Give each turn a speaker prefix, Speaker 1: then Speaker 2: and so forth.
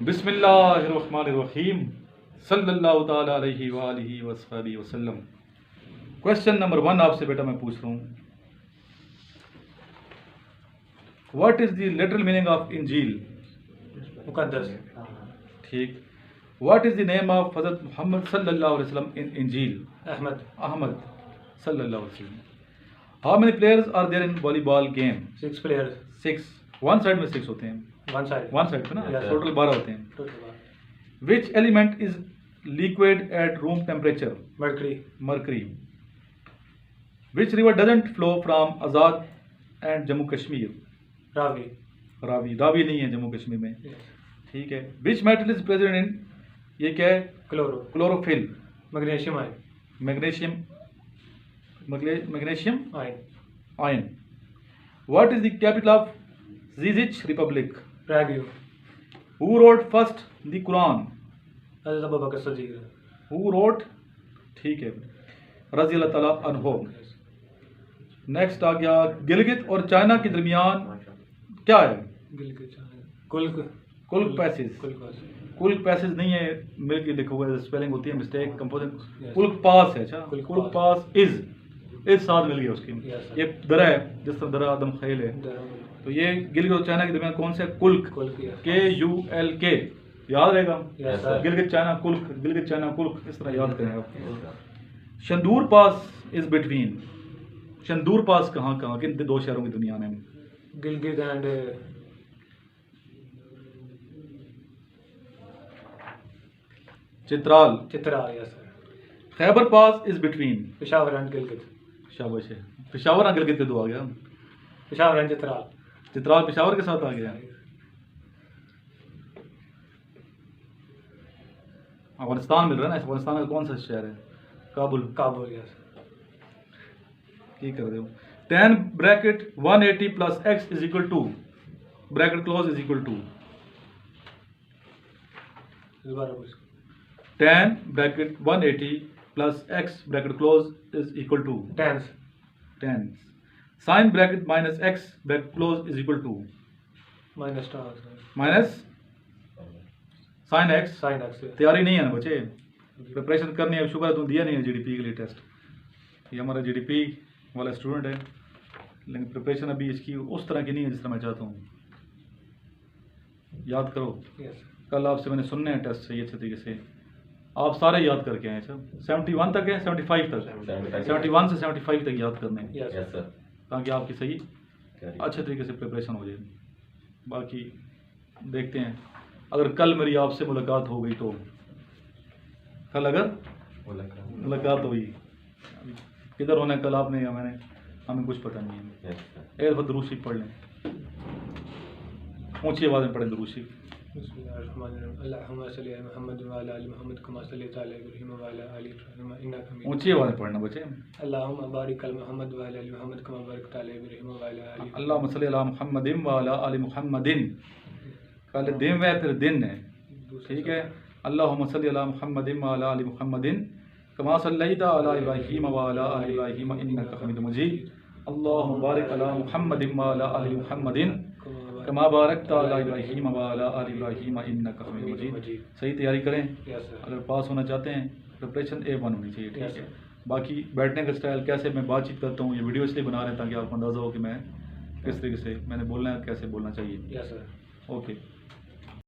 Speaker 1: बिस्मिल्लाहिर्रहमानिर्रहीम सल्लल्लाहु ताला अलैहि वालिहि वसहबिहि वसल्लम। क्वेश्चन नंबर 1 आपसे बेटा मैं पूछ रहा हूँ, what is the literal meaning of Injil?
Speaker 2: मुकद्दस।
Speaker 1: ठीक। What is the name of Hazrat Mohammad सल्लल्लाहु अलैहि वसल्लम इन इंजील? अहमद सल्लल्लाहु अलैहि वसल्लम। How many players are there in volleyball game?
Speaker 2: 6 players।
Speaker 1: 6। One side में 6 होते हैं,
Speaker 2: वन साइड
Speaker 1: पे ना,
Speaker 2: Yes, sir.
Speaker 1: टोटल 12 होते हैं। Which element is liquid at room temperature? Mercury. Which river doesn't flow from Azad and Jammu Kashmir? Ravi नहीं है जम्मू कश्मीर में। ठीक है। Which metal is present in, ये क्या है? Chlorophyll. Magnesium ion. What is the capital of Czech republic? Who wrote first the Quran? Who wrote? ठीक है, रज़ी अल्लाह ताला अन्हो। नेक्स्ट आ गया, गिलगित और चाइना के दरमियान क्या है? कुल्क पैसेज। कुल्क पैसेज नहीं है, मिल के लिखा हुआ है, स्पेलिंग होती है मिस्टेक, कंपोजिंग। कुल्क पास है। अच्छा, कुल्क पास इज साथ मिल गया उसकी। ये दरा है, जिस तरह दरा आदम खैल है, तो ये गिलगित और चाइना के दरमियान कौन सा है? कुल्क। KULK। याद रहेगा? गिलगित चाइना कुल्क, गिलगित चाइना कुल्क, इस तरह याद करेंगे आप। शंदूर पास इज बिटवीन, शंदूर पास कहाँ किन दो शहरों की दुनिया में?
Speaker 2: Gilgit and
Speaker 1: Chitral.
Speaker 2: Yes.
Speaker 1: Khyber pass is between
Speaker 2: Peshawar and Gilgit.
Speaker 1: शाबाश है, पेशावर और गिलगित के दो आ गया।
Speaker 2: पेशावर एंड
Speaker 1: चित्राल पेशावर के साथ आ गया। अफगानिस्तान मिल रहा है ना, अफगानिस्तान का कौन सा शहर है?
Speaker 2: काबुल। यस।
Speaker 1: ठीक कर दो। 10 bracket 180 plus x is equal to, bracket close is equal to 10 bracket 180 plus x bracket close is equal to 10। Sine bracket minus x bracket close is equal to minus sine x। तैयारी नहीं है ना बच्चे, preparation करनी है। शुक्र है तुम दिया नहीं है GDP के लिए टेस्ट। ये हमारा GDP वाला स्टूडेंट है, लेकिन प्रिपरेशन अभी इसकी उस तरह की नहीं है जिस तरह मैं चाहता हूँ। याद करो। कल आपसे मैंने सुनने हैं टेस्ट सही अच्छे तरीके से, आप सारे याद करके आए। सब 71 तक है, 75 तक, 71 से 75 तक याद करने हैं, ताकि आपकी सही अच्छे तरीके से प्रिपरेशन हो जाए। बाकी देखते हैं, अगर कल मेरी आपसे मुलाकात हो गई तो, कल अगर मुलाकात हुई, किधर होना है कल आपने या मैंने, हमें कुछ पता नहीं है। एक दफ़ा दुरूद शरीफ पढ़ लें, ऊँची आवाज़ में पढ़ें दुरूद शरीफ। ऊँची आवाज़ में पढ़ना बच्चे। अल्लाहुम्मा सल्ली अला मुहम्मदिन व अला आलि मुहम्मदिन। पहले दिन है फिर दिन है, ठीक है। अल्लाहुम्मा सल्ली अला मुहम्मदिन व अला आलि मुहम्मदिन कमा सल्लैता अला इब्राहीम व अला आलि इब्राहीम इन्नका हमीदुम मजीद। अल्लाहुम्मा बारिक अला मुहम्मदिन व अला आलि मुहम्मदिन कमा बारकता अला इब्राहीम व अला आलि इब्राहीम इन्नका हमीदुम मजीद। सही तैयारी करें। अगर पास होना चाहते हैं, प्रिपरेशन A1 होनी चाहिए, ठीक है। बाकी बैठने का स्टाइल, कैसे मैं बातचीत करता हूँ, ये वीडियो इसलिए बना रहे हैं ताकि आपको अंदाज़ा हो कि मैं किस तरीके से मैंने बोलना है, कैसे बोलना चाहिए।
Speaker 2: Yes sir.
Speaker 1: ओके।